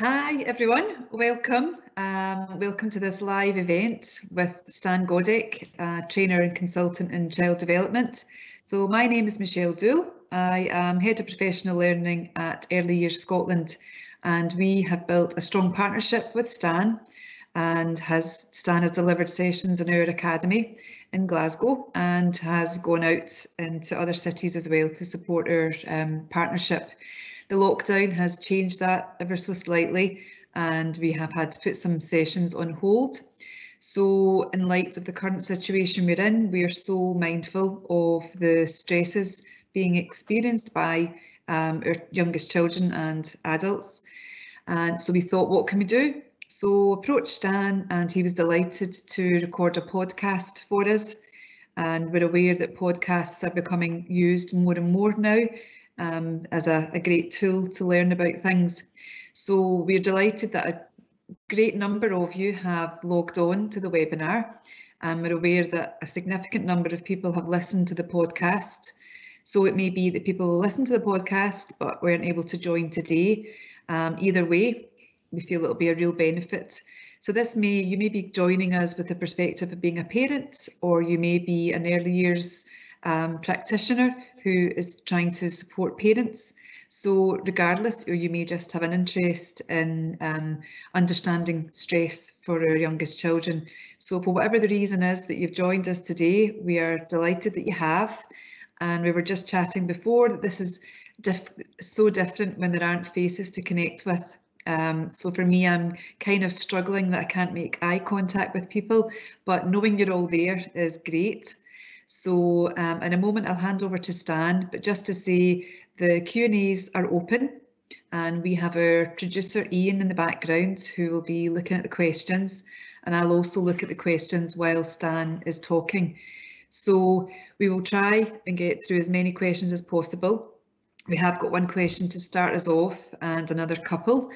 Hi everyone, welcome. Welcome to this live event with Stan Godek, trainer and consultant in child development. So my name is Michelle Doole. I am Head of Professional Learning at Early Years Scotland, and we have built a strong partnership with Stan, and Stan has delivered sessions in our academy in Glasgow and has gone out into other cities as well to support our partnership. The lockdown has changed that ever so slightly, and we have had to put some sessions on hold. So in light of the current situation we're in, we are so mindful of the stresses being experienced by our youngest children and adults. And so we thought, what can we do? So approached Stan, and he was delighted to record a podcast for us. And we're aware that podcasts are becoming used more and more now as a great tool to learn about things. So we're delighted that a great number of you have logged on to the webinar, and we're aware that a significant number of people have listened to the podcast. So it may be that people will listen to the podcast but weren't able to join today. Either way, we feel it'll be a real benefit. So you may be joining us with the perspective of being a parent, or you may be an early years practitioner who is trying to support parents. So regardless, or you may just have an interest in understanding stress for our youngest children. So for whatever the reason is that you've joined us today, we are delighted that you have. And we were just chatting before that this is so different when there aren't faces to connect with. So for me, I'm kind of struggling that I can't make eye contact with people, but knowing you're all there is great. So in a moment, I'll hand over to Stan, but just to say the Q&As are open, and we have our producer Ian in the background who will be looking at the questions, and I'll also look at the questions while Stan is talking. So we will try and get through as many questions as possible. We have got one question to start us off and another couple,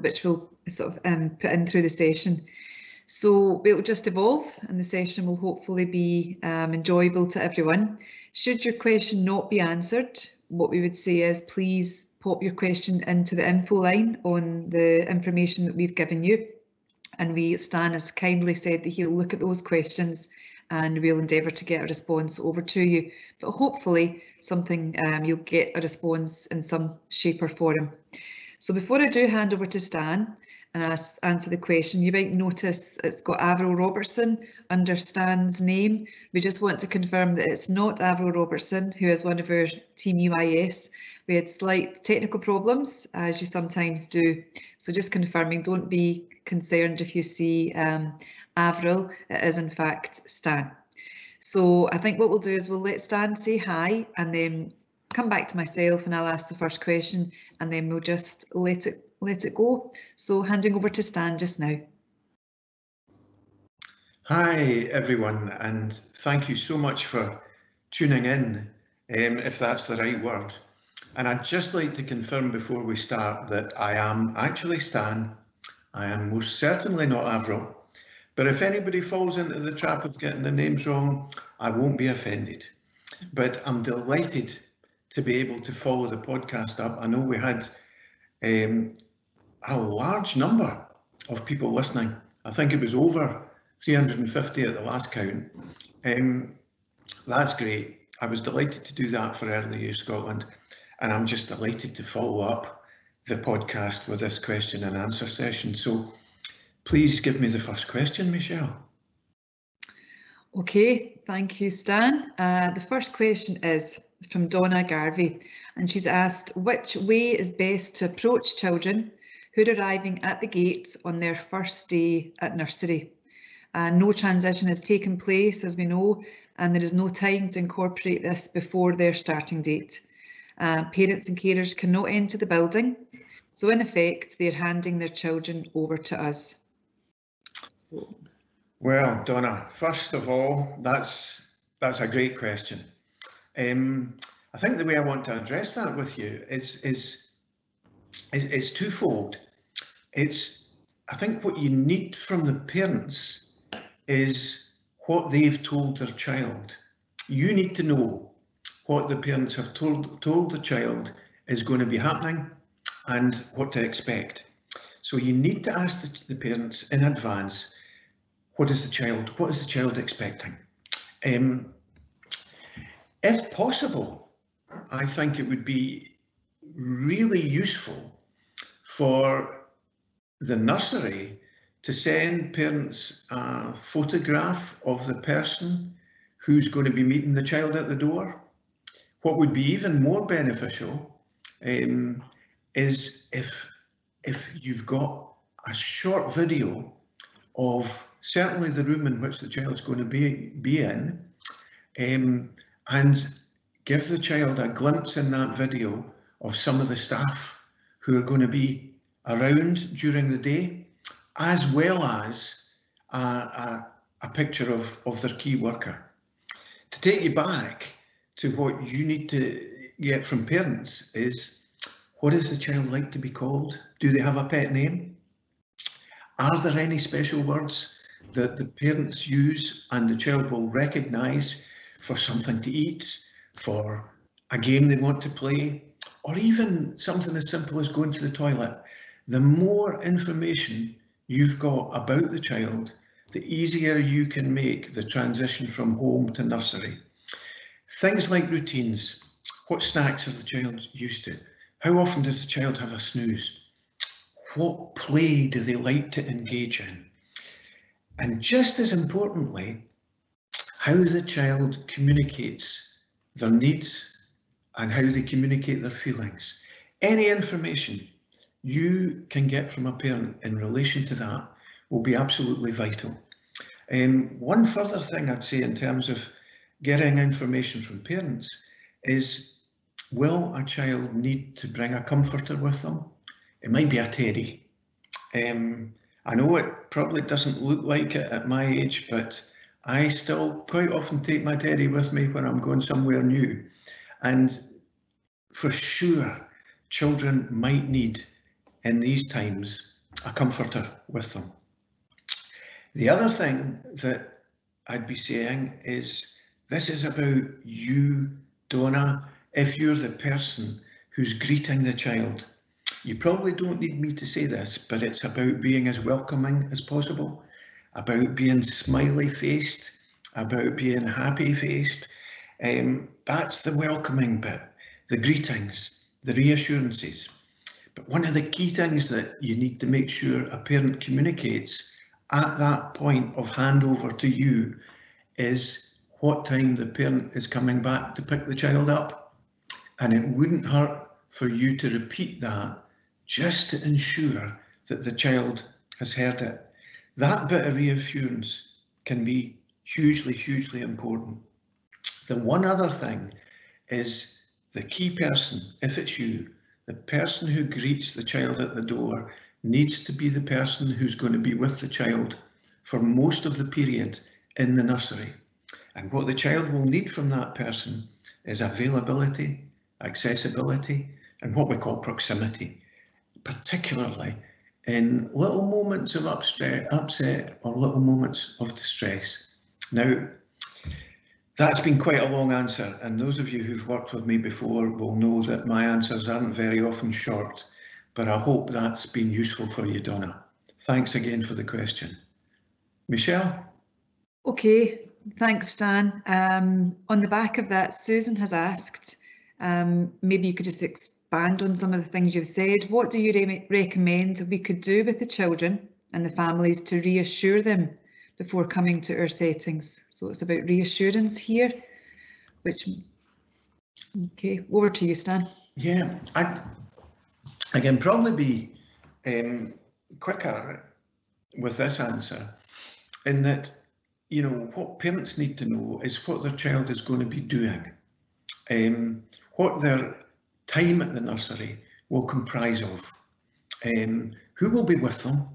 which we'll sort of put in through the session. So it will just evolve, and the session will hopefully be enjoyable to everyone. Should your question not be answered, what we would say is please pop your question into the info line on the information that we've given you. And Stan has kindly said that he'll look at those questions and we'll endeavour to get a response over to you. But hopefully you'll get a response in some shape or form. So before I do hand over to Stan and answer the question, you might notice it's got Avril Robertson under Stan's name. We just want to confirm that it's not Avril Robertson, who is one of our Team UIS. We had slight technical problems, as you sometimes do. So just confirming, don't be concerned if you see Avril, it is in fact Stan. So I think what we'll do is we'll let Stan say hi and then come back to myself and I'll ask the first question, and then we'll just let it go. So handing over to Stan just now. Hi everyone, and thank you so much for tuning in, if that's the right word. And I'd just like to confirm before we start that I am actually Stan. I am most certainly not Avril, but if anybody falls into the trap of getting the names wrong, I won't be offended. But I'm delighted to be able to follow the podcast up. I know we had a large number of people listening. I think it was over 350 at the last count. That's great. I was delighted to do that for Early Years Scotland, and I'm just delighted to follow up the podcast with this question and answer session. So please give me the first question, Michelle. Okay, thank you, Stan. The first question is from Donna Garvey, and she's asked, which way is best to approach children who are arriving at the gate on their first day at nursery? No transition has taken place, as we know, and there is no time to incorporate this before their starting date. Parents and carers cannot enter the building, so in effect, they're handing their children over to us. Well, Donna, first of all, that's a great question. I think the way I want to address that with you is twofold. I think what you need from the parents is what they've told their child. You need to know what the parents have told the child is going to be happening and what to expect. So you need to ask the parents in advance, what is the child expecting? If possible, I think it would be really useful for the nursery to send parents a photograph of the person who's going to be meeting the child at the door. What would be even more beneficial is if you've got a short video of certainly the room in which the child's going to be in, and give the child a glimpse in that video of some of the staff who are going to be around during the day, as well as a picture of their key worker. To take you back to what you need to get from parents is, what does the child like to be called? Do they have a pet name? Are there any special words that the parents use and the child will recognise for something to eat, for a game they want to play, or even something as simple as going to the toilet? The more information you've got about the child, the easier you can make the transition from home to nursery. Things like routines. What snacks are the child used to? How often does the child have a snooze? What play do they like to engage in? And just as importantly, how the child communicates their needs and how they communicate their feelings. Any information you can get from a parent in relation to that will be absolutely vital. One further thing I'd say in terms of getting information from parents is, will a child need to bring a comforter with them? It might be a teddy. I know it probably doesn't look like it at my age, but I still quite often take my teddy with me when I'm going somewhere new. And for sure, children might need, in these times, a comforter with them. The other thing that I'd be saying is, this is about you, Donna. If you're the person who's greeting the child, you probably don't need me to say this, but it's about being as welcoming as possible, about being smiley faced, about being happy faced. That's the welcoming bit, the greetings, the reassurances. But one of the key things that you need to make sure a parent communicates at that point of handover to you is what time the parent is coming back to pick the child up. And it wouldn't hurt for you to repeat that just to ensure that the child has heard it. That bit of reassurance can be hugely, hugely important. The one other thing is the key person, if it's you, the person who greets the child at the door needs to be the person who's going to be with the child for most of the period in the nursery. And what the child will need from that person is availability, accessibility, and what we call proximity, particularly in little moments of upset or little moments of distress. Now, that's been quite a long answer, and those of you who've worked with me before will know that my answers aren't very often short, but I hope that's been useful for you, Donna. Thanks again for the question. Michelle? Okay, thanks, Stan. On the back of that, Susan has asked, maybe you could just expand on some of the things you've said. What do you recommend we could do with the children and the families to reassure them before coming to our settings? So it's about reassurance here, which, okay, over to you, Stan. Yeah, I can probably be quicker with this answer in that, you know, what parents need to know is what their child is going to be doing, what their time at the nursery will comprise of, who will be with them,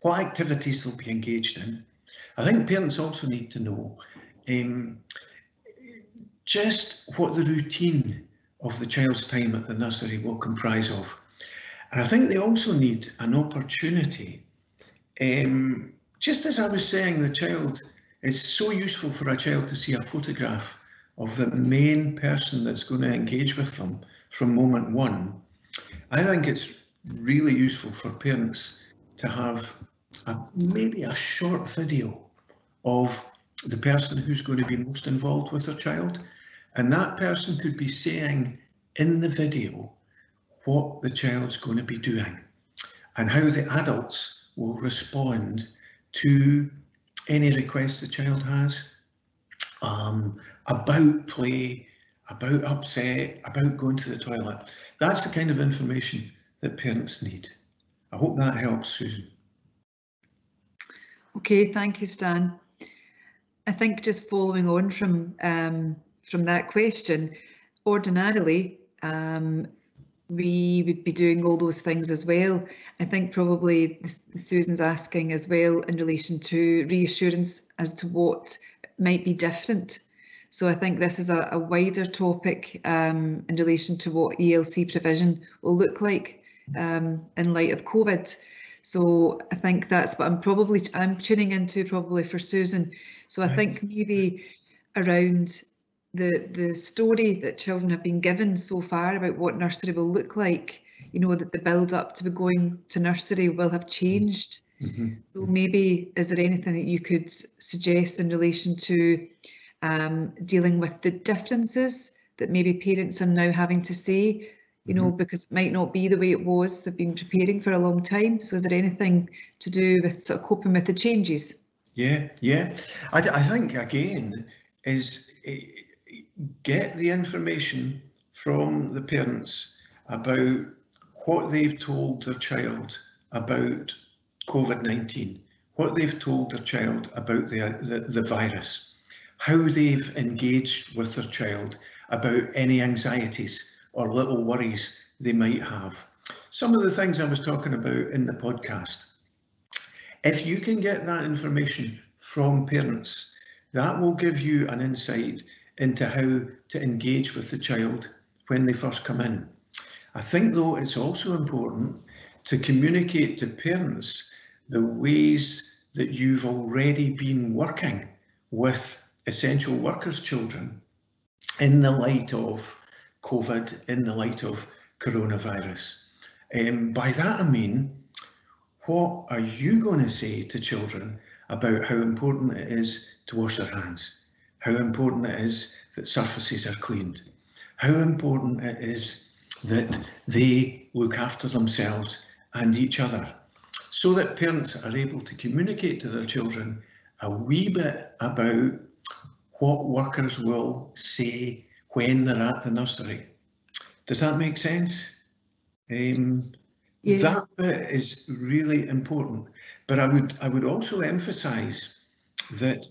what activities they'll be engaged in. I think parents also need to know just what the routine of the child's time at the nursery will comprise of. And I think they also need an opportunity, just as I was saying, the child, it's so useful for a child to see a photograph of the main person that's going to engage with them from moment one. I think it's really useful for parents to have maybe a short video of the person who's going to be most involved with their child. And that person could be saying in the video what the child's going to be doing and how the adults will respond to any requests the child has about play, about upset, about going to the toilet. That's the kind of information that parents need. I hope that helps, Susan. Okay, thank you, Stan. I think just following on from that question, ordinarily we would be doing all those things as well. I think probably Susan's asking as well in relation to reassurance as to what might be different. So I think this is a wider topic in relation to what ELC provision will look like in light of COVID. So I think that's what I'm tuning into probably for Susan. So I think maybe around the story that children have been given so far about what nursery will look like, you know, that the build up to going to nursery will have changed. So maybe is there anything that you could suggest in relation to dealing with the differences that maybe parents are now having to say, you know, because it might not be the way it was, they've been preparing for a long time. So is there anything to do with sort of coping with the changes? Yeah. I think, again, is get the information from the parents about what they've told their child about COVID-19, what they've told their child about the virus, how they've engaged with their child about any anxieties or little worries they might have. Some of the things I was talking about in the podcast. If you can get that information from parents, that will give you an insight into how to engage with the child when they first come in. I think, though, it's also important to communicate to parents the ways that you've already been working with essential workers' children in the light of COVID, in the light of coronavirus. By that I mean, what are you going to say to children about how important it is to wash their hands? How important it is that surfaces are cleaned? How important it is that they look after themselves and each other? So that parents are able to communicate to their children a wee bit about what workers will say when they're at the nursery. Does that make sense? That bit is really important, but I would also emphasize that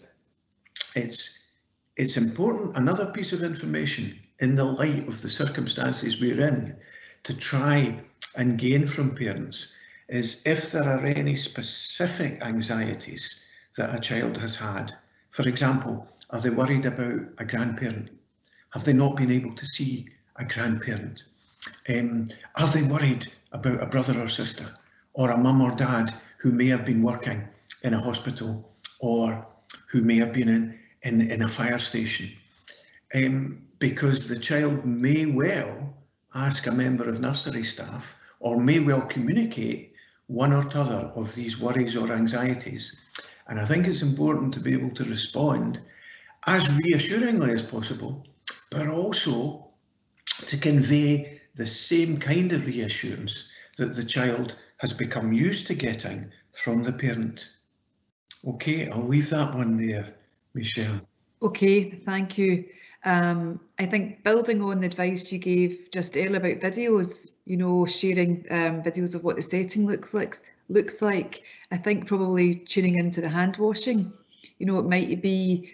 it's important, another piece of information in the light of the circumstances we're in, to try and gain from parents is if there are any specific anxieties that a child has had. For example, are they worried about a grandparent? Have they not been able to see a grandparent? Are they worried about a brother or sister, or a mum or dad who may have been working in a hospital, or who may have been in a fire station? Because the child may well ask a member of nursery staff, or may well communicate one or t'other of these worries or anxieties. And I think it's important to be able to respond as reassuringly as possible, but also to convey the same kind of reassurance that the child has become used to getting from the parent. Okay, I'll leave that one there, Michelle. Okay, thank you. I think building on the advice you gave just earlier about videos, you know, sharing videos of what the setting looks like, I think probably tuning into the hand washing, you know, it might be,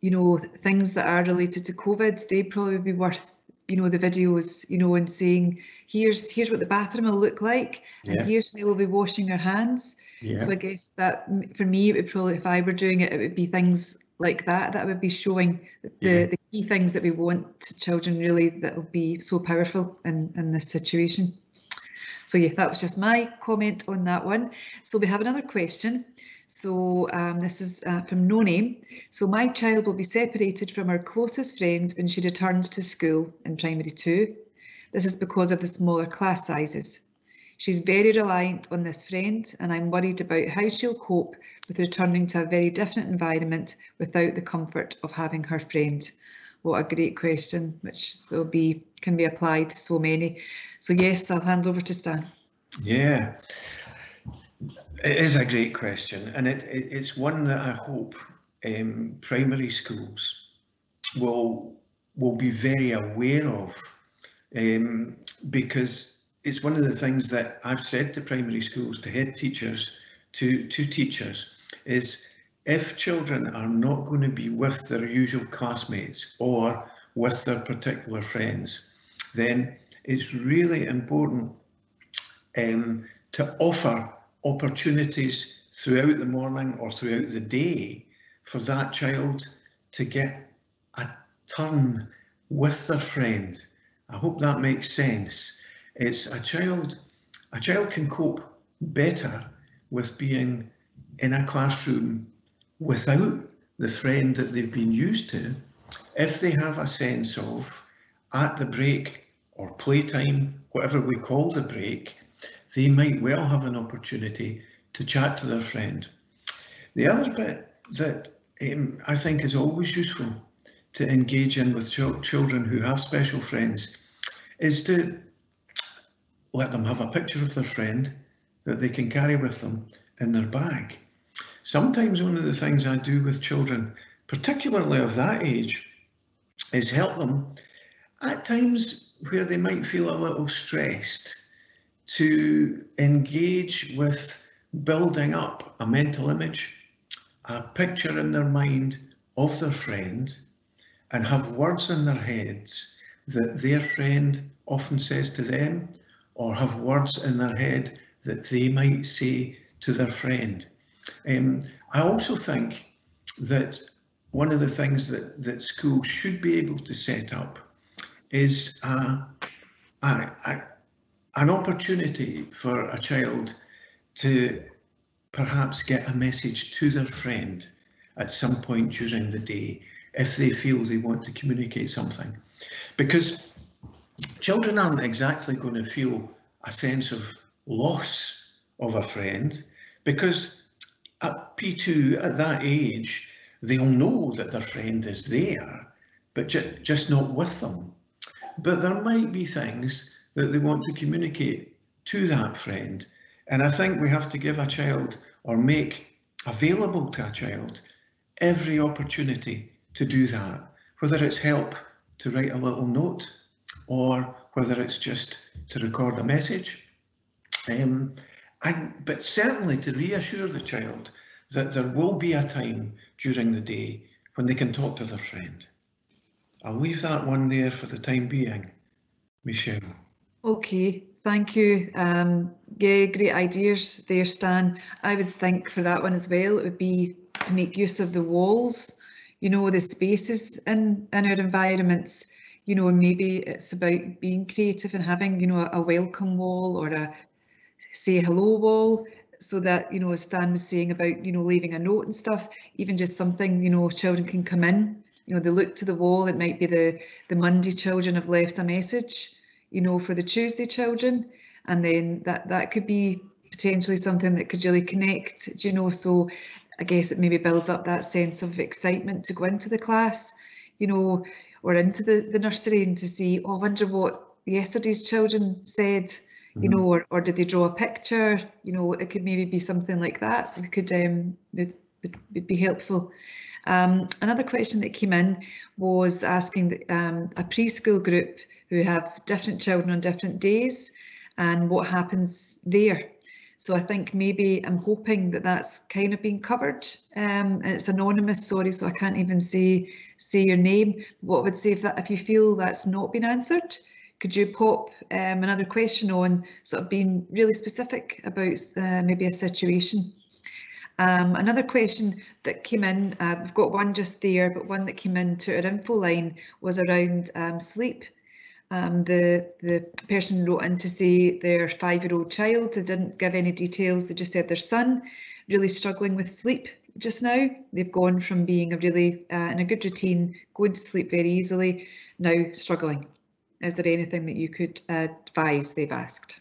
you know, things that are related to COVID, they'd probably be worth, you know, the videos, you know, and saying, here's what the bathroom will look like, and here's how we'll be washing our hands. So I guess that for me, it would probably, if I were doing it, it would be things like that I would be showing the key things that we want to children, really, that will be so powerful in this situation. So yeah, that was just my comment on that one. So we have another question. So this is from No Name. So my child will be separated from her closest friend when she returns to school in primary 2. This is because of the smaller class sizes. She's very reliant on this friend, and I'm worried about how she'll cope with returning to a very different environment without the comfort of having her friend. What a great question, which can be applied to so many. So yes, I'll hand over to Stan. Yeah, it is a great question, and it's one that I hope primary schools will be very aware of, because it's one of the things that I've said to primary schools, to head teachers, to teachers, is if children are not going to be with their usual classmates or with their particular friends, then it's really important to offer opportunities throughout the morning or throughout the day for that child to get a turn with their friend. I hope that makes sense. It's a child can cope better with being in a classroom without the friend that they've been used to if they have a sense of, at the break or playtime, whatever we call the break, they might well have an opportunity to chat to their friend. The other bit that I think is always useful to engage in with children who have special friends is to let them have a picture of their friend that they can carry with them in their bag. Sometimes one of the things I do with children, particularly of that age, is help them at times where they might feel a little stressed to engage with building up a mental image, a picture in their mind of their friend, and have words in their heads that their friend often says to them, or have words in their head that they might say to their friend. I also think that one of the things that schools should be able to set up is an opportunity for a child to perhaps get a message to their friend at some point during the day if they feel they want to communicate something. Because children aren't exactly going to feel a sense of loss of a friend, because at P2, at that age, they'll know that their friend is there, but just not with them. But there might be things that they want to communicate to that friend. And I think we have to give a child, or make available to a child, every opportunity to do that, whether it's help to write a little note or whether it's just to record a message. But certainly to reassure the child that there will be a time during the day when they can talk to their friend. I'll leave that one there for the time being. Michelle. Okay, thank you. Yeah, great ideas there, Stan. I would think for that one as well, it would be to make use of the walls, the spaces in our environments, and maybe it's about being creative and having, a welcome wall or a say hello wall, so that, as Stan was saying about, leaving a note and stuff, even just something, children can come in, they look to the wall, it might be the Monday children have left a message, for the Tuesday children, and then that could be potentially something that could really connect, so I guess it maybe builds up that sense of excitement to go into the class, or into the nursery, and to see, oh, I wonder what yesterday's children said, or did they draw a picture? It could maybe be something like that. It could would be helpful. Another question that came in was asking a preschool group who have different children on different days and what happens there. So I think maybe I'm hoping that that's kind of been covered. It's anonymous, sorry, so I can't even say your name. What I would say if you feel that's not been answered, could you pop another question on, sort of being really specific about maybe a situation? Another question that came in, we've got one just there, but one that came into our info line was around sleep. The person wrote in to say their 5-year-old child, they didn't give any details, they just said their son really struggling with sleep just now. They've gone from being in a good routine, going to sleep very easily, now struggling. Is there anything that you could advise, they've asked?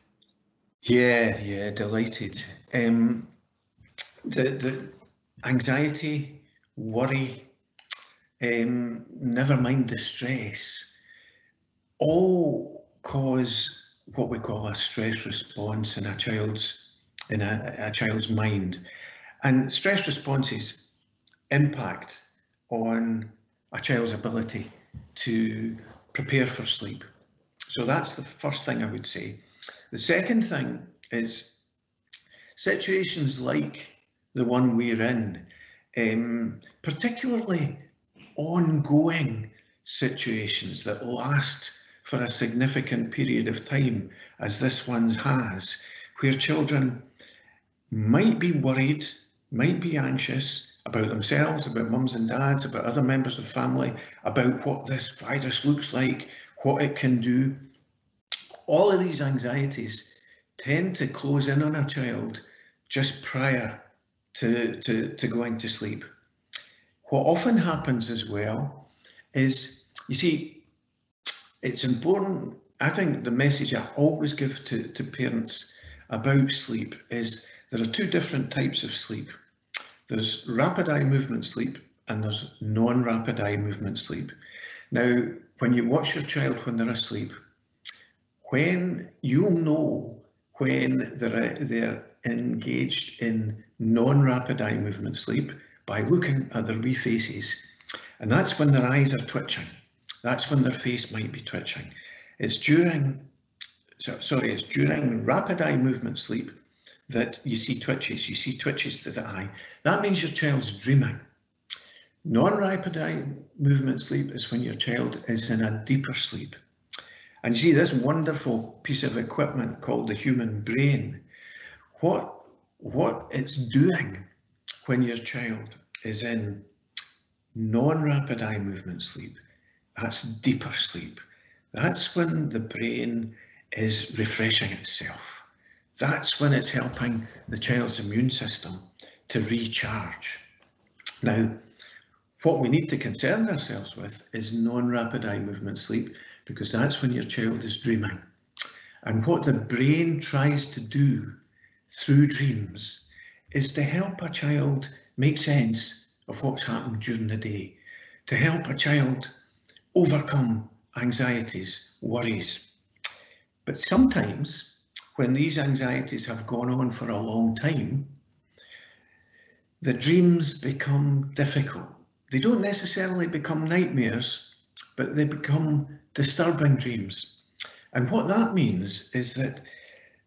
Yeah, delighted. The anxiety, worry, never mind the stress, all cause what we call a stress response in a child's mind. And stress responses impact on a child's ability to prepare for sleep. So that's the first thing I would say. The second thing is situations like the one we're in, particularly ongoing situations that last for a significant period of time, as this one has, where children might be worried, might be anxious about themselves, about mums and dads, about other members of family, about what this virus looks like, what it can do. All of these anxieties tend to close in on a child just prior to going to sleep. What often happens as well is, you see, it's important. I think the message I always give to parents about sleep is there are two different types of sleep. There's rapid eye movement sleep and there's non-rapid eye movement sleep. Now, when you watch your child when they're asleep, when you'll know when they're engaged in non-rapid eye movement sleep by looking at their wee faces, and that's when their eyes are twitching. That's when their face might be twitching. It's during rapid eye movement sleep that you see twitches. You see twitches to the eye. That means your child's dreaming. Non-rapid eye movement sleep is when your child is in a deeper sleep. And you see this wonderful piece of equipment called the human brain. What it's doing when your child is in non-rapid eye movement sleep, that's deeper sleep. That's when the brain is refreshing itself. That's when it's helping the child's immune system to recharge. Now, what we need to concern ourselves with is non-rapid eye movement sleep, because that's when your child is dreaming. And what the brain tries to do through dreams is to help a child make sense of what's happened during the day, to help a child overcome anxieties, worries. But sometimes when these anxieties have gone on for a long time, the dreams become difficult. They don't necessarily become nightmares, but they become disturbing dreams. And what that means is that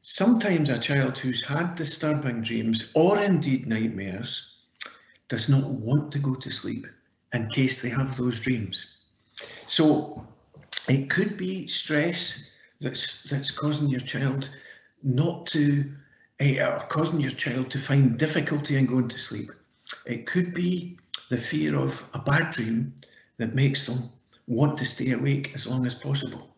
sometimes a child who's had disturbing dreams, or indeed nightmares, does not want to go to sleep in case they have those dreams. So it could be stress that's causing your child causing your child to find difficulty in going to sleep. It could be the fear of a bad dream that makes them want to stay awake as long as possible.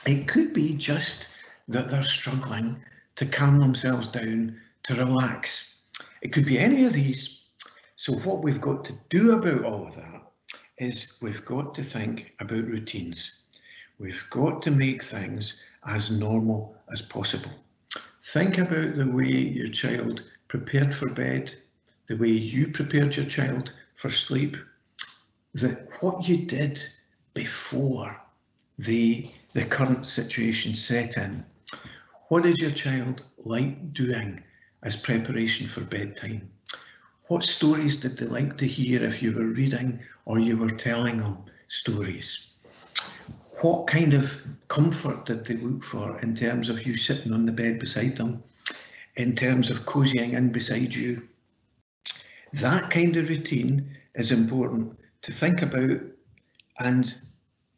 It could be just that they're struggling to calm themselves down, to relax. It could be any of these. So what we've got to do about all of that is we've got to think about routines. We've got to make things as normal as possible. Think about the way your child prepared for bed, the way you prepared your child for sleep, what you did before the current situation set in. What is your child like doing as preparation for bedtime? What stories did they like to hear if you were reading or you were telling them stories? What kind of comfort did they look for in terms of you sitting on the bed beside them, in terms of cozying in beside you? That kind of routine is important to think about and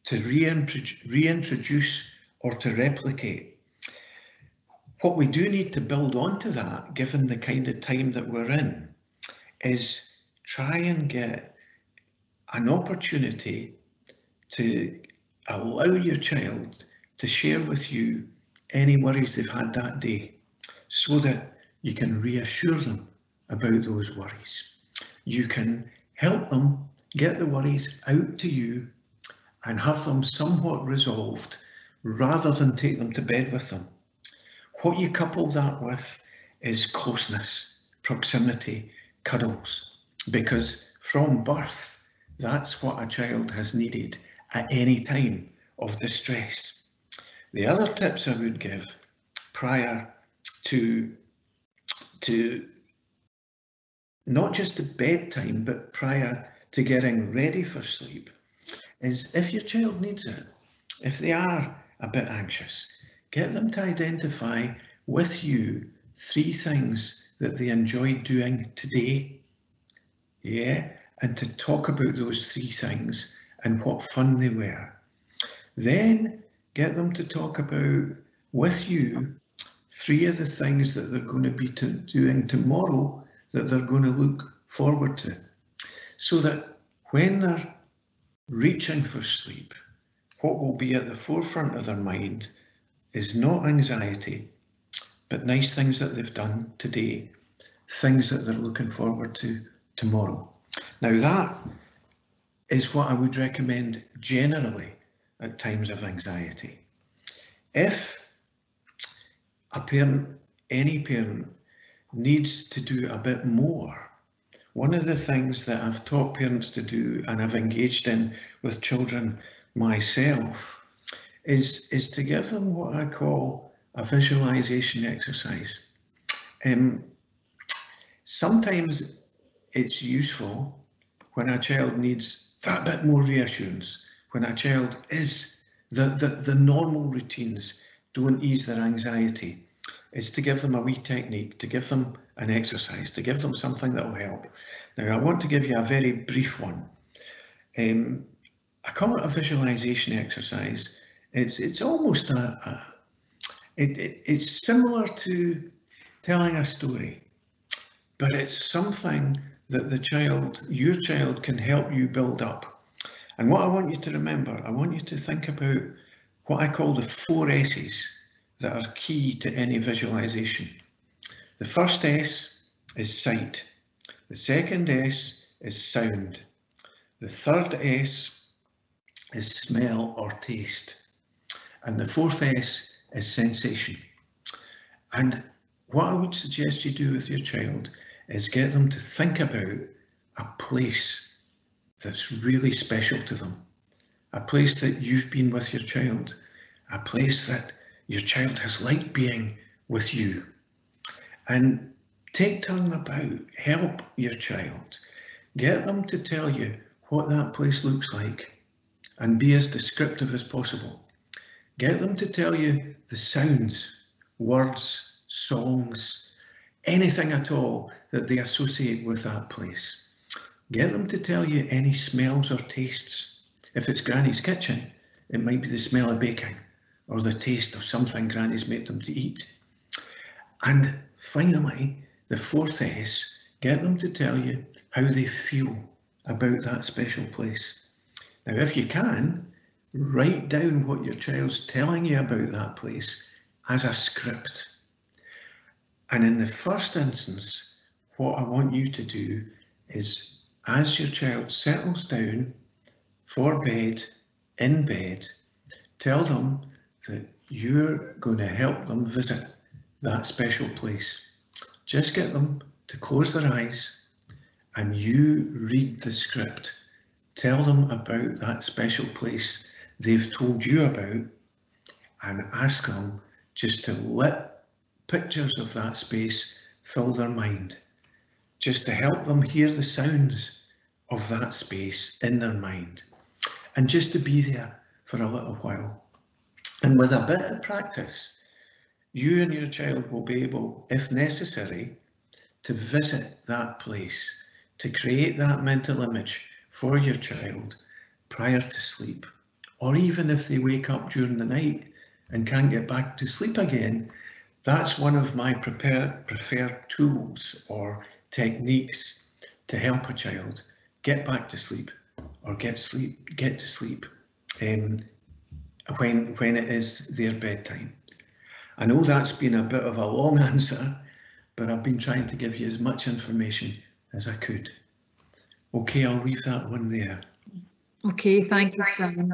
to reintroduce or to replicate. What we do need to build onto that, given the kind of time that we're in, is try and get an opportunity to allow your child to share with you any worries they've had that day, so that you can reassure them about those worries. You can help them get the worries out to you and have them somewhat resolved, rather than take them to bed with them. What you couple that with is closeness, proximity, cuddles, because from birth, that's what a child has needed at any time of distress. The other tips I would give prior to not just to bedtime, but prior to getting ready for sleep, is if your child needs it, if they are a bit anxious, get them to identify with you 3 things that they enjoyed doing today, yeah, and to talk about those 3 things and what fun they were. Then get them to talk about with you 3 of the things that they're going to be doing tomorrow that they're going to look forward to, so that when they're reaching for sleep, what will be at the forefront of their mind is not anxiety, but nice things that they've done today, things that they're looking forward to tomorrow. Now that is what I would recommend generally at times of anxiety. If a parent, any parent, needs to do a bit more, one of the things that I've taught parents to do and I've engaged in with children myself is to give them what I call a visualization exercise. Sometimes it's useful when a child needs that bit more reassurance, when a child is the normal routines don't ease their anxiety, is to give them a wee technique, to give them an exercise, to give them something that will help. Now I want to give you a very brief one. I call it a visualization exercise. It's almost it's similar to telling a story, but it's something that the child, your child, can help you build up. And what I want you to remember, I want you to think about what I call the 4 S's that are key to any visualization. The first S is sight. The second S is sound. The third S is smell or taste. And the 4th S is sensation. And what I would suggest you do with your child is get them to think about a place that's really special to them, a place that you've been with your child, a place that your child has liked being with you. And take turn about, help your child, get them to tell you what that place looks like and be as descriptive as possible. Get them to tell you the sounds, words, songs, anything at all that they associate with that place. Get them to tell you any smells or tastes. If it's Granny's kitchen, it might be the smell of baking or the taste of something Granny's made them to eat. And finally, the 4th S, get them to tell you how they feel about that special place. Now, if you can, write down what your child's telling you about that place as a script. And in the first instance, what I want you to do is, as your child settles down for bed, in bed, tell them that you're going to help them visit that special place. Just get them to close their eyes and you read the script. Tell them about that special place they've told you about and ask them just to let pictures of that space fill their mind, just to help them hear the sounds of that space in their mind and just to be there for a little while. And with a bit of practice, you and your child will be able, if necessary, to visit that place, to create that mental image for your child prior to sleep. Or even if they wake up during the night and can't get back to sleep again, that's one of my preferred tools or techniques to help a child get back to sleep or get to sleep when it is their bedtime. I know that's been a bit of a long answer, but I've been trying to give you as much information as I could. Okay, I'll leave that one there. Okay, thank you, Stan.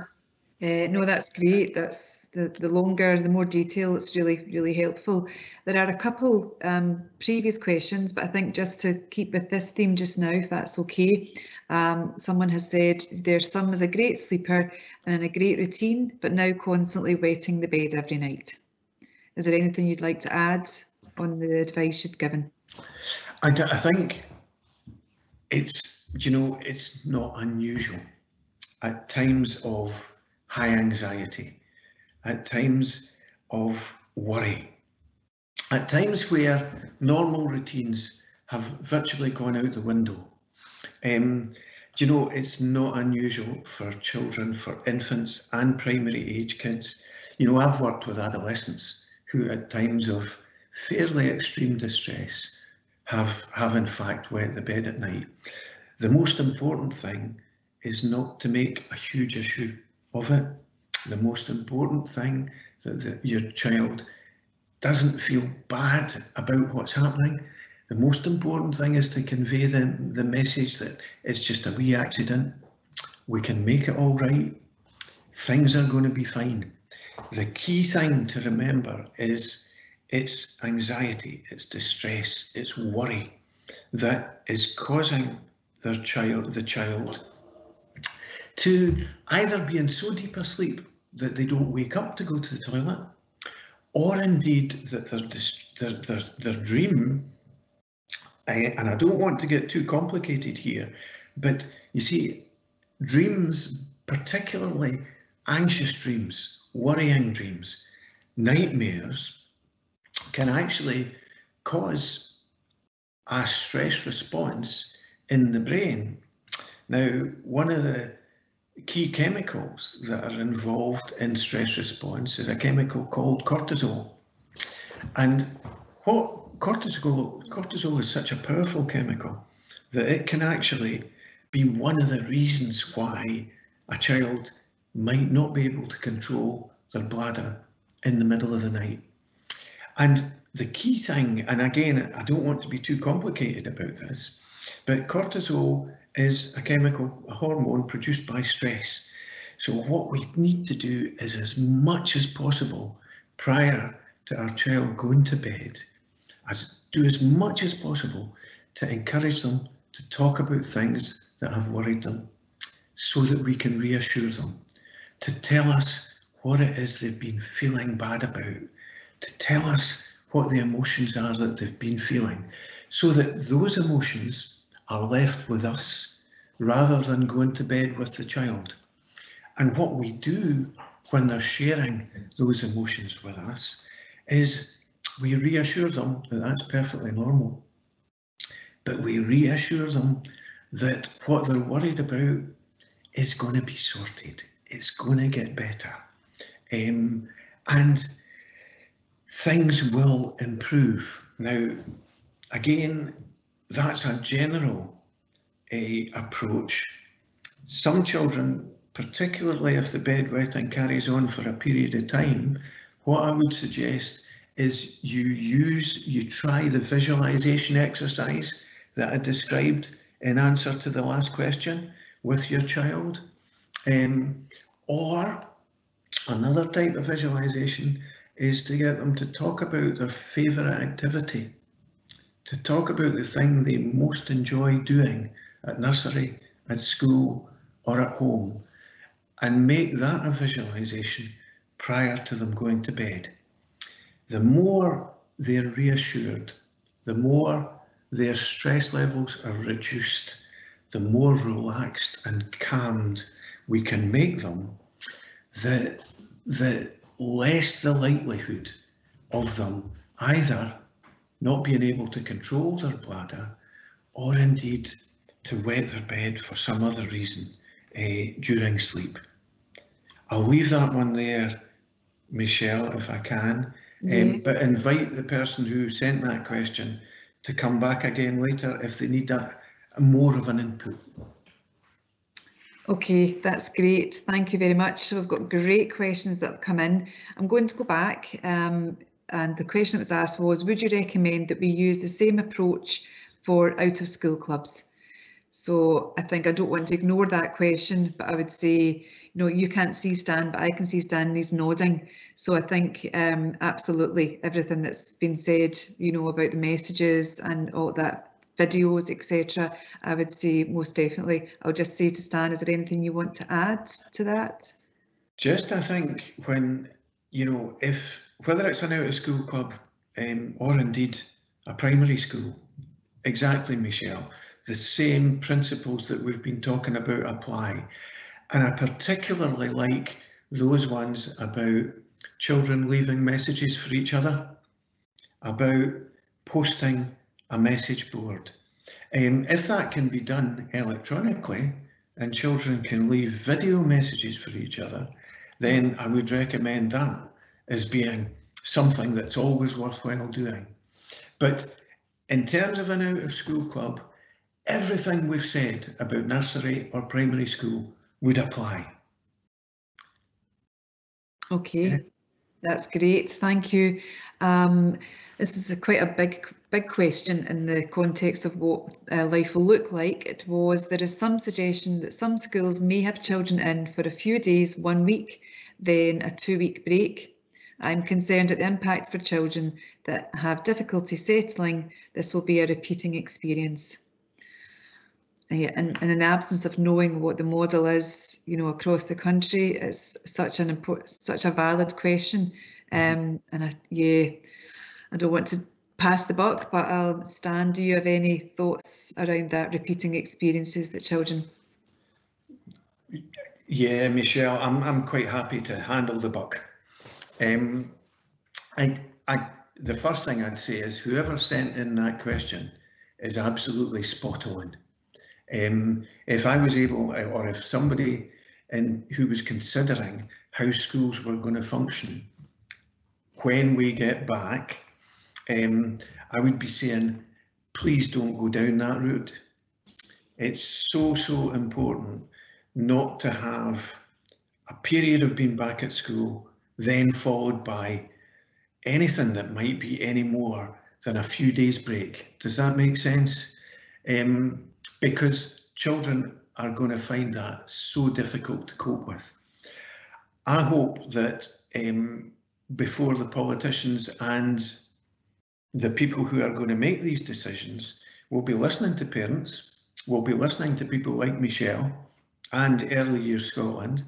No, that's great. That's the longer, the more detail, it's really helpful. There are a couple previous questions, but I think just to keep with this theme just now, if that's okay. Someone has said their son was a great sleeper and in a great routine, but now constantly wetting the bed every night. Is there anything you'd like to add on the advice you'd given? I think it's, you know, it's not unusual at times of high anxiety, at times of worry, at times where normal routines have virtually gone out the window. You know, it's not unusual for children, for infants and primary age kids. You know, I've worked with adolescents who at times of fairly extreme distress have in fact wet the bed at night. The most important thing is not to make a huge issue of it. The most important thing that your child doesn't feel bad about what's happening. The most important thing is to convey them the message that it's just a wee accident. We can make it all right. Things are going to be fine. The key thing to remember is it's anxiety, it's distress, it's worry that is causing the child to either be in so deep a sleep that they don't wake up to go to the toilet, or indeed that their dream, and I don't want to get too complicated here, but you see, dreams, particularly anxious dreams, worrying dreams, nightmares, can actually cause a stress response in the brain. Now, one of the key chemicals that are involved in stress response is a chemical called cortisol. And what cortisol is such a powerful chemical that it can actually be one of the reasons why a child might not be able to control their bladder in the middle of the night. And the key thing, and again, I don't want to be too complicated about this, but cortisol is a chemical, a hormone produced by stress. So what we need to do is, as much as possible prior to our child going to bed, do as much as possible to encourage them to talk about things that have worried them, so that we can reassure them, to tell us what it is they've been feeling bad about, to tell us what the emotions are that they've been feeling, so that those emotions are left with us rather than going to bed with the child. And what we do when they're sharing those emotions with us is we reassure them that that's perfectly normal, but we reassure them that what they're worried about is going to be sorted. It's going to get better. And things will improve. Now, again, that's a general approach. Some children, particularly if the bedwetting carries on for a period of time, what I would suggest is you try the visualization exercise that I described in answer to the last question with your child. Or another type of visualization is to get them to talk about their favourite activity, to talk about the thing they most enjoy doing at nursery, at school, or at home, and make that a visualization prior to them going to bed. The more they're reassured, the more their stress levels are reduced, the more relaxed and calmed we can make them, the less the likelihood of them either not being able to control their bladder or indeed to wet their bed for some other reason during sleep. I'll leave that one there, Michelle, if I can, but invite the person who sent that question to come back again later if they need more of an input. Okay, that's great. Thank you very much. So we've got great questions that have come in. I'm going to go back and the question that was asked was, would you recommend that we use the same approach for out of school clubs? So I think I don't want to ignore that question, but I would say, you can't see Stan, but I can see Stan and he's nodding. So I think absolutely everything that's been said, about the messages and all that, videos, etc. I would say most definitely. I'll just say to Stan, is there anything you want to add to that? Just, I think when, whether it's an out of school club or indeed a primary school, exactly, Michelle, the same principles that we've been talking about apply. And I particularly like those ones about children leaving messages for each other, about posting a message board. If that can be done electronically and children can leave video messages for each other, then I would recommend that as being something that's always worthwhile doing. But in terms of an out of school club, everything we've said about nursery or primary school would apply. Okay, that's great. Thank you. This is quite a big question in the context of what life will look like. There is some suggestion that some schools may have children in for a few days, 1 week, then a 2-week break. I'm concerned at the impact for children that have difficulty settling. This will be a repeating experience. And in the absence of knowing what the model is, across the country, it's such a valid question. And I don't want to pass the buck, but Stan, do you have any thoughts around that, repeating experiences that children? Yeah, Michelle, I'm quite happy to handle the buck. The first thing I'd say is whoever sent in that question is absolutely spot on. If I was able, or if somebody who was considering how schools were going to function when we get back, I would be saying, please don't go down that route. It's so important not to have a period of being back at school, then followed by anything that might be any more than a few days break. Does that make sense? Because children are going to find that so difficult to cope with. I hope that before the politicians and the people who are going to make these decisions will be listening to parents, will be listening to people like Michelle and Early Years Scotland.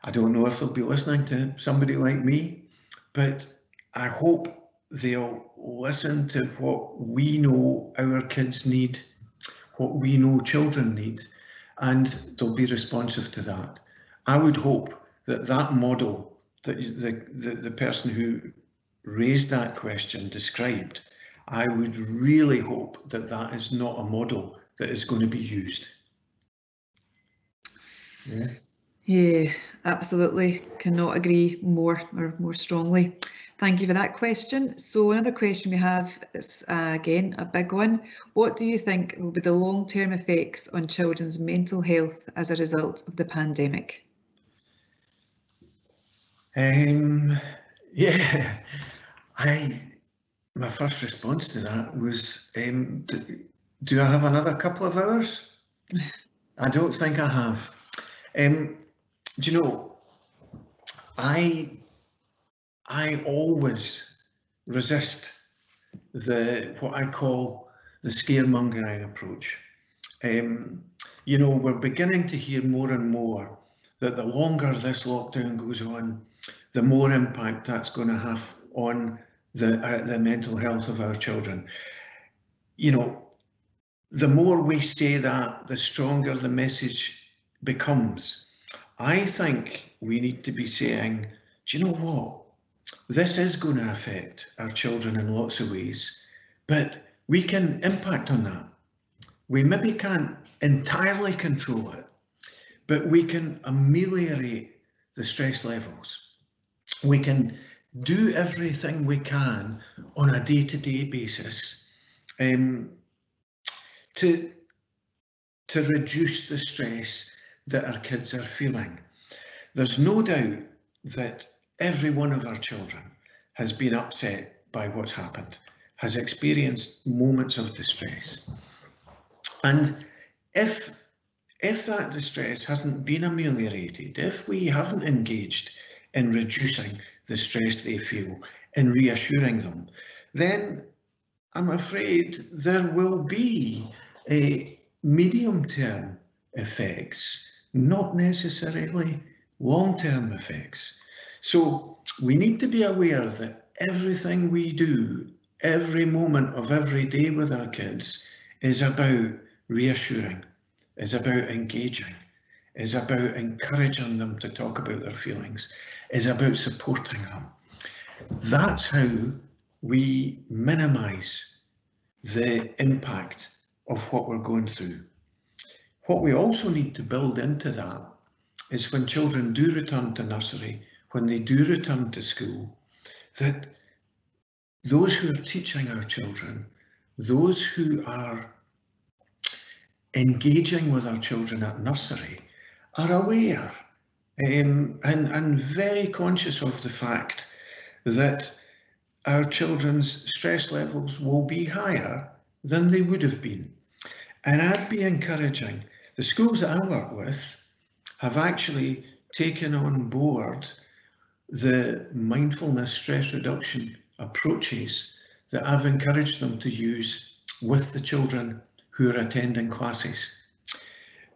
I don't know if they'll be listening to somebody like me, but I hope they'll listen to what we know our kids need, what we know children need, and they'll be responsive to that. I would hope that that model that the person who raised that question described, I would really hope that that is not a model that is going to be used. Yeah, absolutely. Cannot agree more strongly. Thank you for that question. So another question we have is, again, a big one. What do you think will be the long-term effects on children's mental health as a result of the pandemic? Yeah, my first response to that was, do I have another couple of hours? I don't think I have. Do you know, I always resist what I call the scaremongering approach. We're beginning to hear more and more that the longer this lockdown goes on, the more impact that's going to have on the mental health of our children. The more we say that, the stronger the message becomes. I think we need to be saying, do you know what? This is going to affect our children in lots of ways, but we can impact on that. We maybe can't entirely control it, but we can ameliorate the stress levels. We can do everything we can on a day-to-day basis to reduce the stress that our kids are feeling. There's no doubt that every one of our children has been upset by what's happened, has experienced moments of distress. And if that distress hasn't been ameliorated, if we haven't engaged in reducing the stress they feel, in reassuring them, then I'm afraid there will be a medium-term effects, not necessarily long-term effects. So we need to be aware that everything we do, every moment of every day with our kids is about reassuring, is about engaging, is about encouraging them to talk about their feelings, is about supporting them. That's how we minimise the impact of what we're going through. What we also need to build into that is when children do return to nursery, when they do return to school, that those who are teaching our children, those who are engaging with our children at nursery, are aware and very conscious of the fact that our children's stress levels will be higher than they would have been. And I'd be encouraging, the schools that I work with have actually taken on board the mindfulness stress reduction approaches that I've encouraged them to use with the children who are attending classes.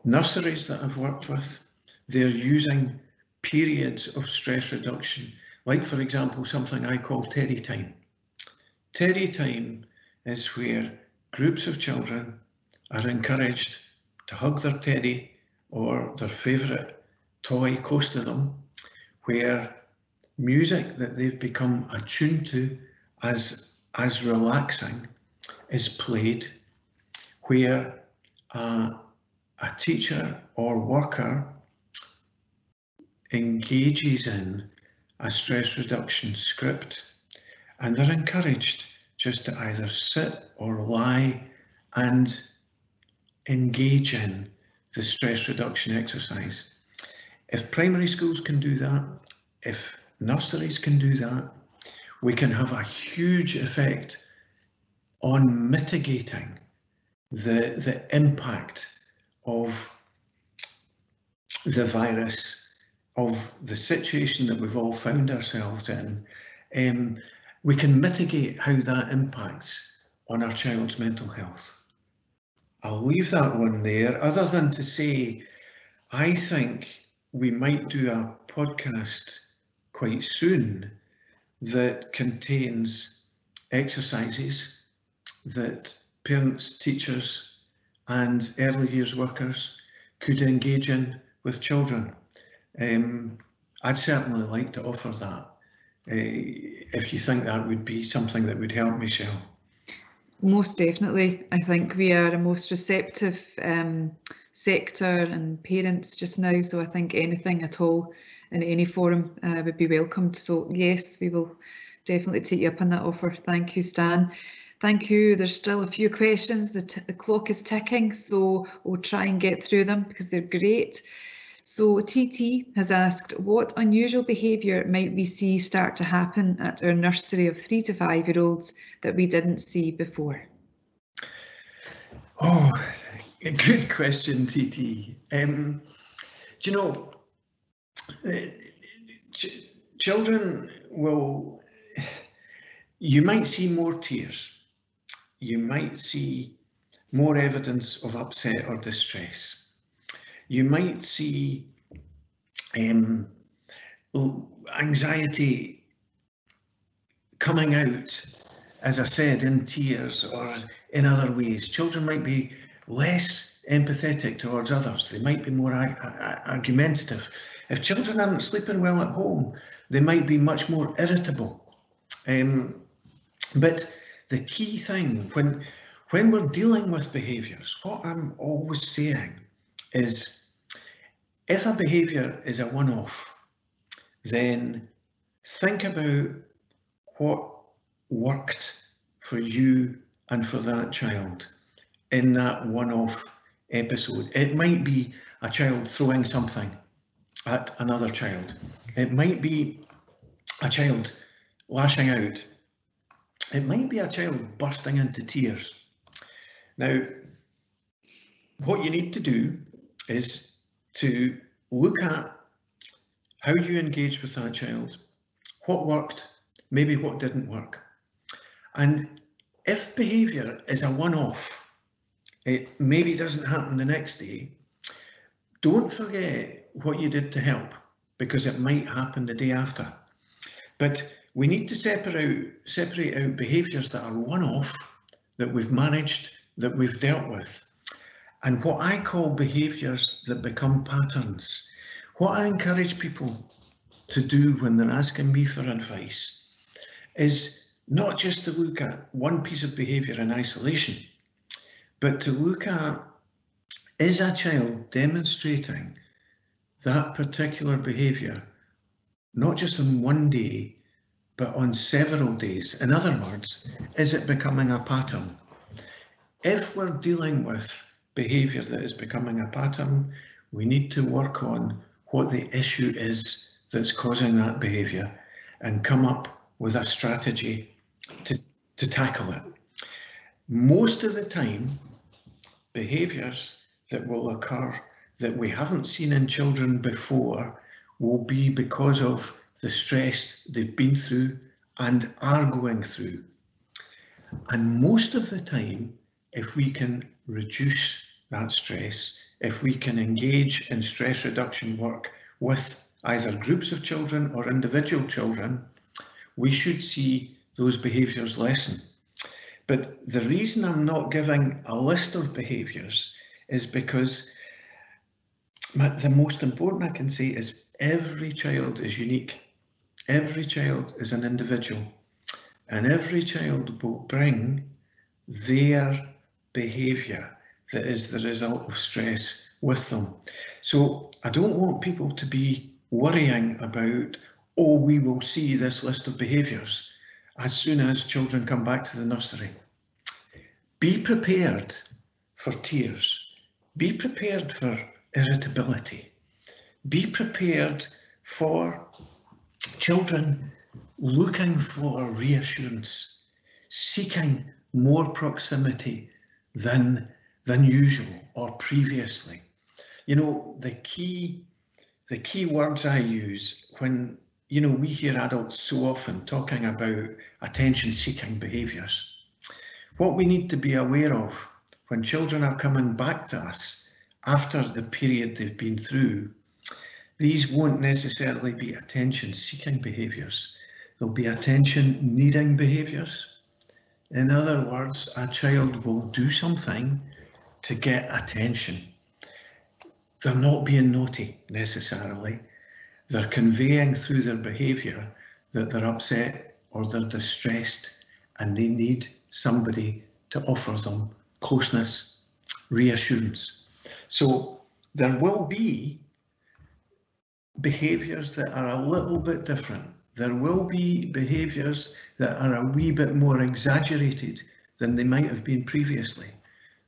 Nurseries that I've worked with, they're using periods of stress reduction, like for example, something I call Teddy time. Teddy time is where groups of children are encouraged to hug their teddy or their favourite toy close to them, where music that they've become attuned to as relaxing is played, where a teacher or worker engages in a stress reduction script, and they're encouraged just to either sit or lie and engage in the stress reduction exercise. If primary schools can do that, if nurseries can do that, we can have a huge effect on mitigating the impact of the virus, of the situation that we've all found ourselves in. We can mitigate how that impacts on our child's mental health. I'll leave that one there, other than to say, I think we might do a podcast quite soon that contains exercises that parents, teachers and early years workers could engage in with children. I'd certainly like to offer that, if you think that would be something that would help, Michelle. Most definitely. I think we are a most receptive sector and parents just now, so I think anything at all in any forum would be welcomed. So yes, we will definitely take you up on that offer. Thank you, Stan. Thank you. There's still a few questions. The clock is ticking, so we'll try and get through them because they're great. So TT has asked, what unusual behaviour might we see start to happen at our nursery of 3 to 5-year-olds that we didn't see before? Oh, a good question, TT. Do you know, children will, you might see more tears. You might see more evidence of upset or distress. You might see anxiety coming out, as I said, in tears or in other ways. Children might be less empathetic towards others. They might be more argumentative. If children aren't sleeping well at home, they might be much more irritable. But the key thing when we're dealing with behaviours, what I'm always saying is, if a behaviour is a one-off, then think about what worked for you and for that child in that one-off episode. It might be a child throwing something at another child. It might be a child lashing out. It might be a child bursting into tears. Now, what you need to do is to look at how you engage with that child, what worked, maybe what didn't work. And if behaviour is a one-off, it maybe doesn't happen the next day, don't forget what you did to help, because it might happen the day after. But we need to separate out behaviours that are one-off, that we've managed, that we've dealt with, and what I call behaviours that become patterns. What I encourage people to do when they're asking me for advice is not just to look at one piece of behaviour in isolation, but to look at, is a child demonstrating that particular behaviour, not just on one day, but on several days? In other words, is it becoming a pattern? If we're dealing with behaviour that is becoming a pattern, we need to work on what the issue is that's causing that behaviour and come up with a strategy to tackle it. Most of the time, behaviours that will occur that we haven't seen in children before will be because of the stress they've been through and are going through. And most of the time, if we can reduce that stress, if we can engage in stress reduction work with either groups of children or individual children, we should see those behaviours lessen. But the reason I'm not giving a list of behaviours is because the most important I can say is every child is unique. Every child is an individual, and every child will bring their behaviour that is the result of stress with them. So I don't want people to be worrying about, oh, we will see this list of behaviours as soon as children come back to the nursery. Be prepared for tears. Be prepared for irritability. Be prepared for children looking for reassurance, seeking more proximity than usual or previously. You know, the key words I use when, you know, we hear adults so often talking about attention-seeking behaviours. What we need to be aware of when children are coming back to us after the period they've been through, these won't necessarily be attention-seeking behaviours. They'll be attention-needing behaviours. In other words, a child will do something to get attention. They're not being naughty necessarily. They're conveying through their behaviour that they're upset or they're distressed and they need somebody to offer them closeness, reassurance. So there will be behaviours that are a little bit different. There will be behaviours that are a wee bit more exaggerated than they might have been previously.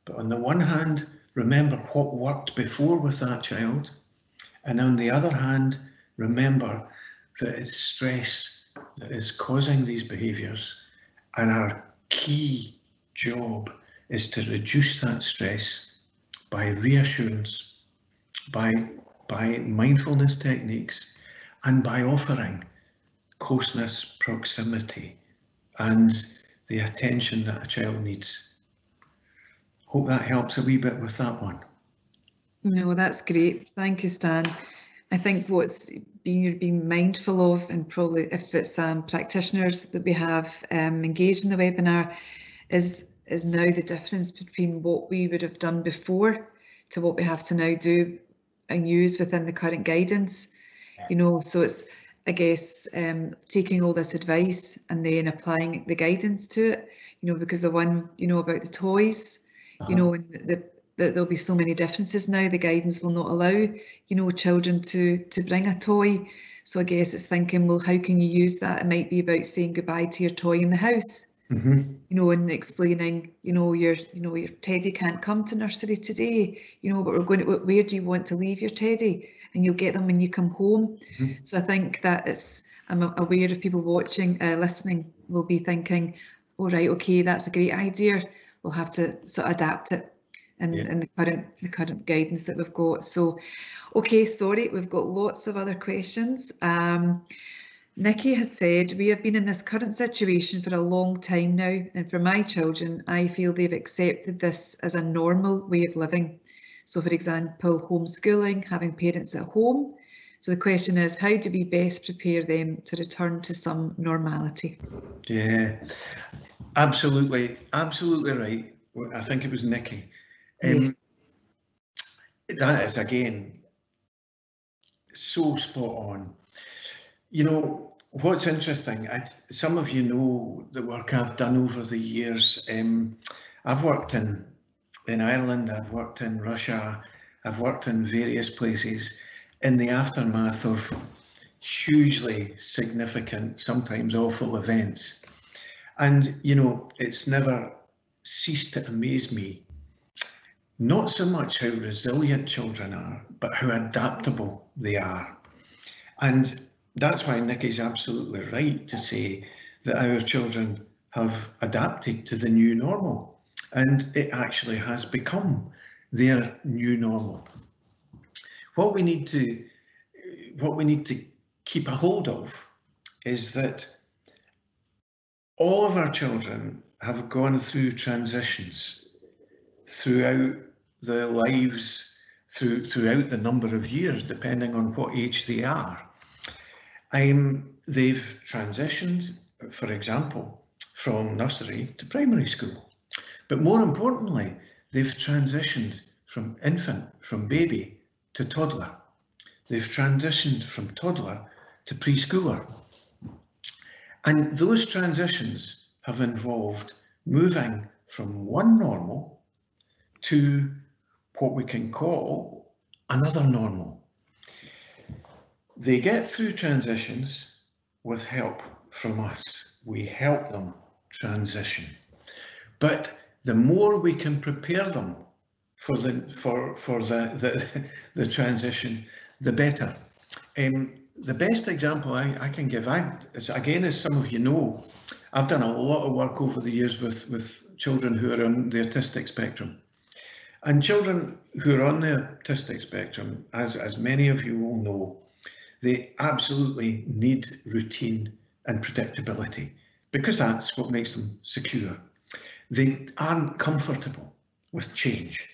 But on the one hand, remember what worked before with that child. And on the other hand, remember that it's stress that is causing these behaviours. And our key job is to reduce that stress by reassurance, by mindfulness techniques, and by offering closeness, proximity, and the attention that a child needs. Hope that helps a wee bit with that one. No, that's great. Thank you, Stan. I think what's you're being mindful of, and probably if it's practitioners that we have engaged in the webinar, is now the difference between what we would have done before to what we have to now do and use within the current guidance. You know, so it's, I guess, taking all this advice and then applying the guidance to it, you know, because the one, you know, about the toys, you know, and there'll be so many differences now. The guidance will not allow, you know, children to bring a toy. So I guess it's thinking, well, how can you use that? It might be about saying goodbye to your toy in the house, you know, and explaining, you know, your teddy can't come to nursery today, you know, but we're going to, where do you want to leave your teddy? And you'll get them when you come home. So I think that I'm aware of people watching, listening, will be thinking, all right, okay, that's a great idea. We'll have to sort of adapt it in the current guidance that we've got. So, okay, sorry, we've got lots of other questions. Nikki has said, we have been in this current situation for a long time now, and for my children, I feel they've accepted this as a normal way of living. So, for example, homeschooling, having parents at home. So the question is, how do we best prepare them to return to some normality? Yeah, absolutely right. I think it was Nikki. Yes. That is, again, so spot on. You know, what's interesting, some of you know the work I've done over the years. I've worked in Ireland, I've worked in Russia, I've worked in various places in the aftermath of hugely significant, sometimes awful events. And, you know, it's never ceased to amaze me, not so much how resilient children are, but how adaptable they are. And that's why Nikki's absolutely right to say that our children have adapted to the new normal, and it actually has become their new normal. What we need to keep a hold of is that all of our children have gone through transitions throughout their lives, throughout the number of years, depending on what age they are. They've transitioned, for example, from nursery to primary school. But more importantly, they've transitioned from infant, from baby, to toddler. They've transitioned from toddler to preschooler. And those transitions have involved moving from one normal to what we can call another normal. They get through transitions with help from us. We help them transition. But the more we can prepare them for the transition, the better. The best example I can give, again, as some of you know, I've done a lot of work over the years with children who are on the autistic spectrum. And children who are on the autistic spectrum, as many of you will know, they absolutely need routine and predictability, because that's what makes them secure. They aren't comfortable with change.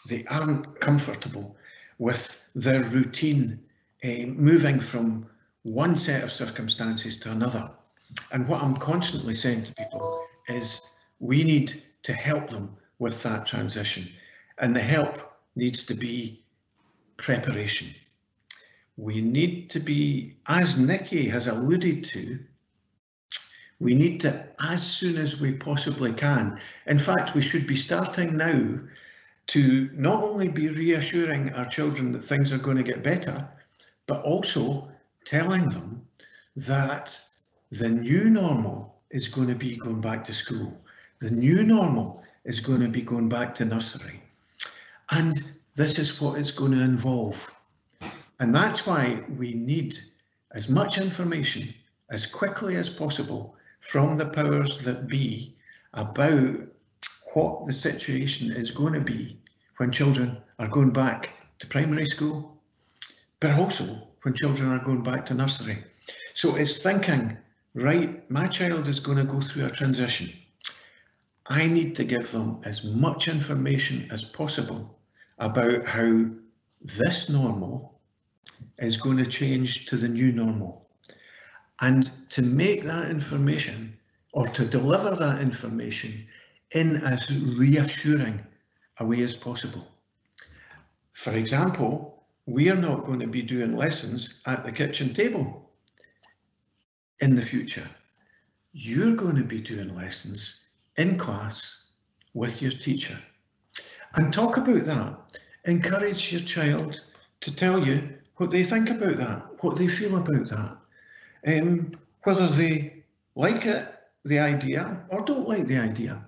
They aren't comfortable with their routine moving from one set of circumstances to another. And what I'm constantly saying to people is we need to help them with that transition. And the help needs to be preparation. We need to be, as Nikki has alluded to, we need to, as soon as we possibly can, in fact, we should be starting now to not only be reassuring our children that things are going to get better, but also telling them that the new normal is going to be going back to school. The new normal is going to be going back to nursery. And this is what it's going to involve. And that's why we need as much information as quickly as possible from the powers that be about what the situation is going to be when children are going back to primary school, but also when children are going back to nursery. So it's thinking, right, my child is going to go through a transition. I need to give them as much information as possible about how this normal is going to change to the new normal. And to make that information, or to deliver that information in as reassuring a way as possible. For example, we are not going to be doing lessons at the kitchen table in the future. You're going to be doing lessons in class with your teacher. And talk about that. Encourage your child to tell you what they think about that, what they feel about that, whether they like it, the idea, or don't like the idea,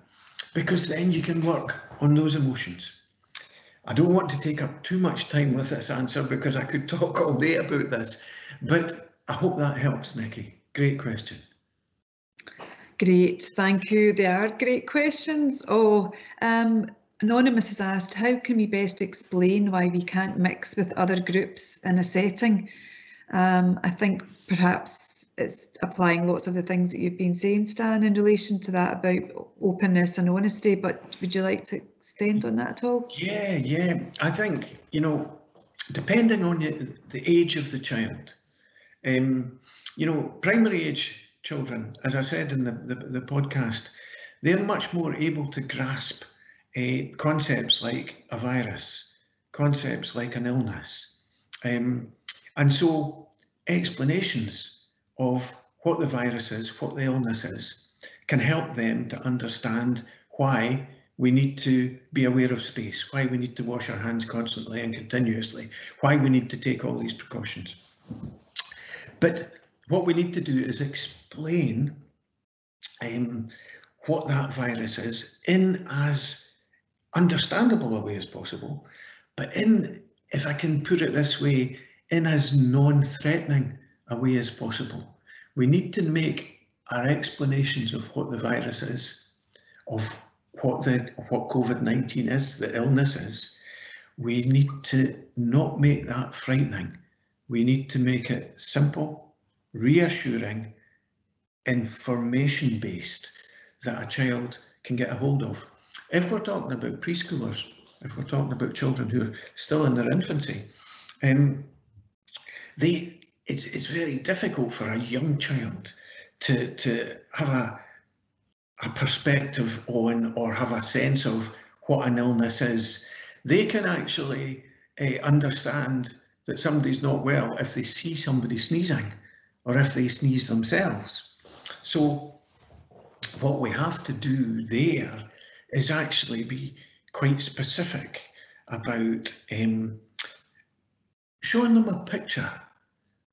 because then you can work on those emotions. I don't want to take up too much time with this answer because I could talk all day about this, but I hope that helps, Nikki. Great question. Great, thank you. They are great questions. Oh, Anonymous has asked, how can we best explain why we can't mix with other groups in a setting? I think perhaps it's applying lots of the things that you've been saying, Stan, in relation to that about openness and honesty, but would you like to extend on that at all? Yeah. I think, depending on the age of the child, primary age children, as I said in the podcast, they're much more able to grasp concepts like a virus, concepts like an illness. And so explanations of what the virus is, what the illness is, can help them to understand why we need to be aware of space, why we need to wash our hands constantly and continuously, why we need to take all these precautions. But what we need to do is explain what that virus is in as understandable a way as possible, but in, if I can put it this way, in as non-threatening a way as possible. We need to make our explanations of what the virus is, of what COVID-19 is, the illness is, we need to not make that frightening. We need to make it simple, reassuring, information-based that a child can get a hold of. If we're talking about preschoolers, if we're talking about children who are still in their infancy, it's very difficult for a young child to have a perspective on or have a sense of what an illness is. They can actually understand that somebody's not well if they see somebody sneezing or if they sneeze themselves. So what we have to do there is actually be quite specific about showing them a picture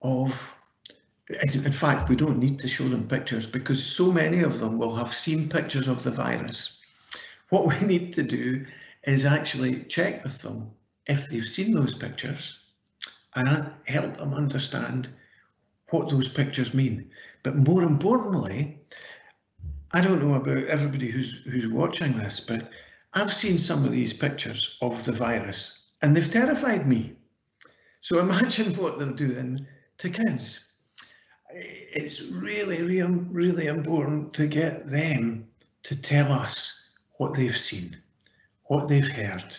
of, in fact, we don't need to show them pictures because so many of them will have seen pictures of the virus. What we need to do is actually check with them if they've seen those pictures and help them understand what those pictures mean. But more importantly, I don't know about everybody who's watching this, but I've seen some of these pictures of the virus and they've terrified me. So imagine what they're doing to kids. It's really important to get them to tell us what they've seen, what they've heard,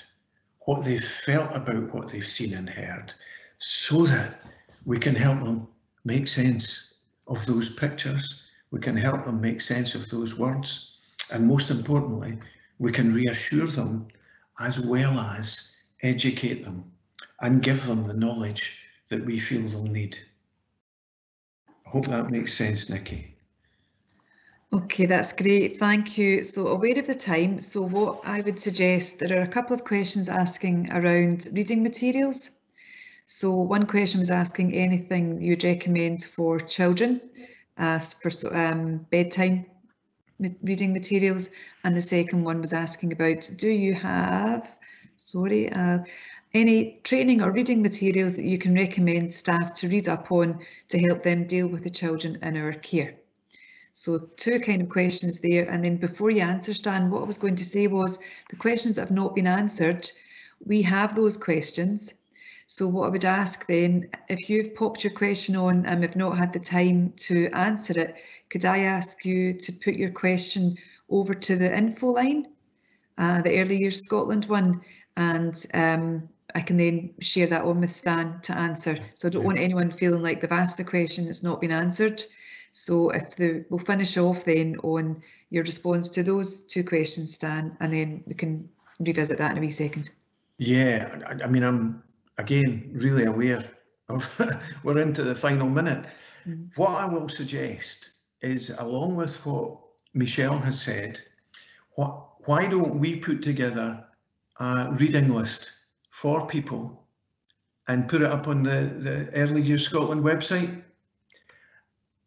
what they've felt about what they've seen and heard, so that we can help them make sense of those pictures, we can help them make sense of those words, and most importantly, we can reassure them as well as educate them and give them the knowledge that we feel they'll need. I hope that makes sense, Nikki. Okay, that's great, thank you. So aware of the time, so what I would suggest, there are a couple of questions asking around reading materials. So one question was asking anything you'd recommend for children for bedtime reading materials, and the second one was asking about, do you have, any training or reading materials that you can recommend staff to read up on to help them deal with the children in our care? So two kind of questions there, and then before you answer, Stan, what I was going to say was the questions that have not been answered, we have those questions. So what I would ask then, if you've popped your question on and have not had the time to answer it, could I ask you to put your question over to the info line, the Early Years Scotland one, and I can then share that on with Stan to answer. So I don't want anyone feeling like they've asked a question that's not been answered. So we'll finish off then on your response to those two questions, Stan, and then we can revisit that in a wee second. Yeah, I mean, I'm again really aware of we're into the final minute. What I will suggest is, along with what Michelle has said, why don't we put together a reading list for people and put it up on the Early Years Scotland website?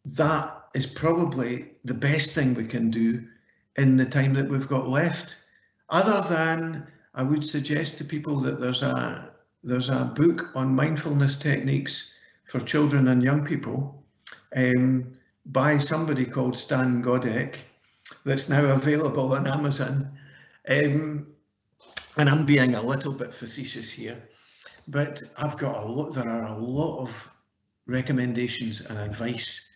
That is probably the best thing we can do in the time that we've got left. Other than, I would suggest to people that there's a book on mindfulness techniques for children and young people by somebody called Stan Godek that's now available on Amazon. and I'm being a little bit facetious here, but I've got there are a lot of recommendations and advice,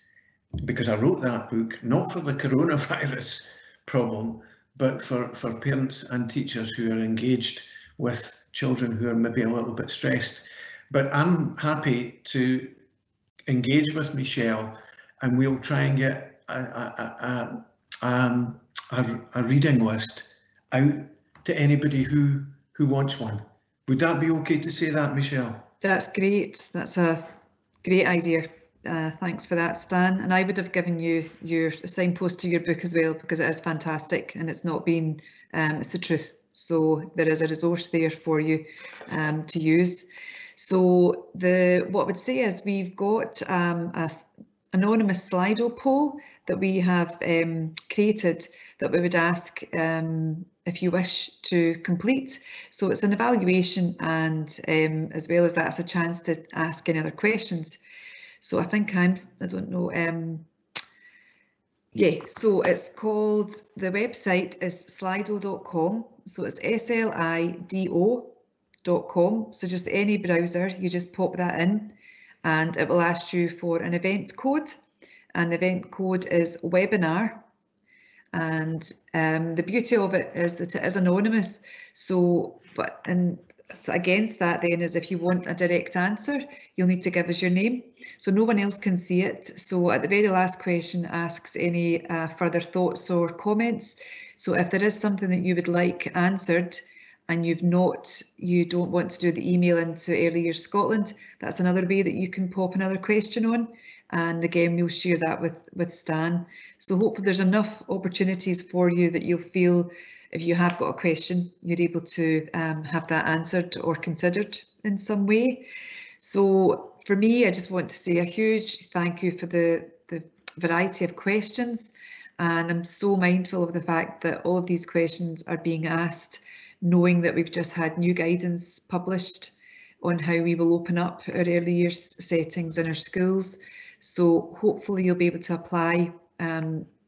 because I wrote that book not for the coronavirus problem, but for parents and teachers who are engaged with children who are maybe a little bit stressed. But I'm happy to engage with Michelle, and we'll try and get a reading list out to anybody who wants one. Would that be okay to say that, Michelle? That's great. That's a great idea. Thanks for that, Stan. And I would have given you your signpost to your book as well, because it is fantastic and it's not been, it's the truth. So there is a resource there for you to use. So what I would say is we've got a anonymous Slido poll that we have created that we would ask if you wish to complete. So it's an evaluation, and as well as that, it's a chance to ask any other questions. So I think I don't know. Yeah, so it's called, the website is slido.com. So it's SLIDO.com. So just any browser, you just pop that in and it will ask you for an event code. And the event code is webinar. And the beauty of it is that it is anonymous. So, so against that then is, if you want a direct answer, you'll need to give us your name, so no one else can see it. So at the very last question asks any further thoughts or comments. So if there is something that you would like answered and you don't want to do the email into Early Years Scotland, that's another way that you can pop another question on. And again, we'll share that with Stan. So hopefully there's enough opportunities for you that you'll feel, if you have got a question, you're able to have that answered or considered in some way. So for me, I just want to say a huge thank you for the variety of questions. And I'm so mindful of the fact that all of these questions are being asked, knowing that we've just had new guidance published on how we will open up our early years settings in our schools. So hopefully you'll be able to apply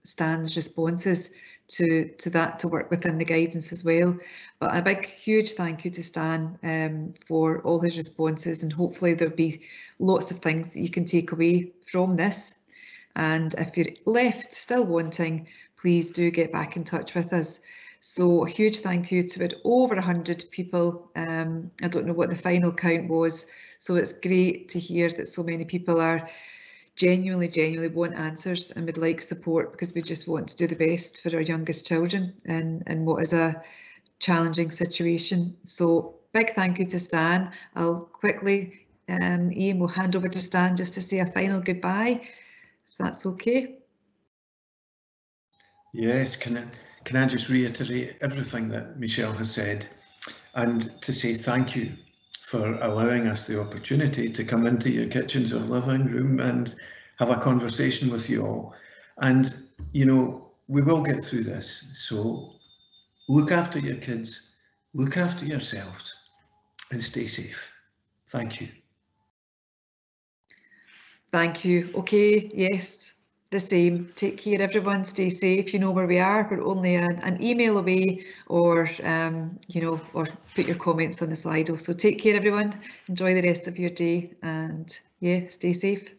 Stan's responses to that, to work within the guidance as well. But a big, huge thank you to Stan for all his responses, and hopefully there'll be lots of things that you can take away from this. And if you're left still wanting, please do get back in touch with us. So a huge thank you to over 100 people. I don't know what the final count was, so it's great to hear that so many people are genuinely want answers and would like support, because we just want to do the best for our youngest children in what is a challenging situation. So big thank you to Stan. I'll quickly, Ian will hand over to Stan just to say a final goodbye, if that's okay. Yes, can I just reiterate everything that Michelle has said, and to say thank you for allowing us the opportunity to come into your kitchens or living room and have a conversation with you all. And, you know, we will get through this. So look after your kids, look after yourselves, and stay safe. Thank you. Thank you. Okay, yes, the same. Take care, everyone. Stay safe. You know where we are. We're only an email away, or you know, or put your comments on the Slido. So take care, everyone. Enjoy the rest of your day, and yeah, stay safe.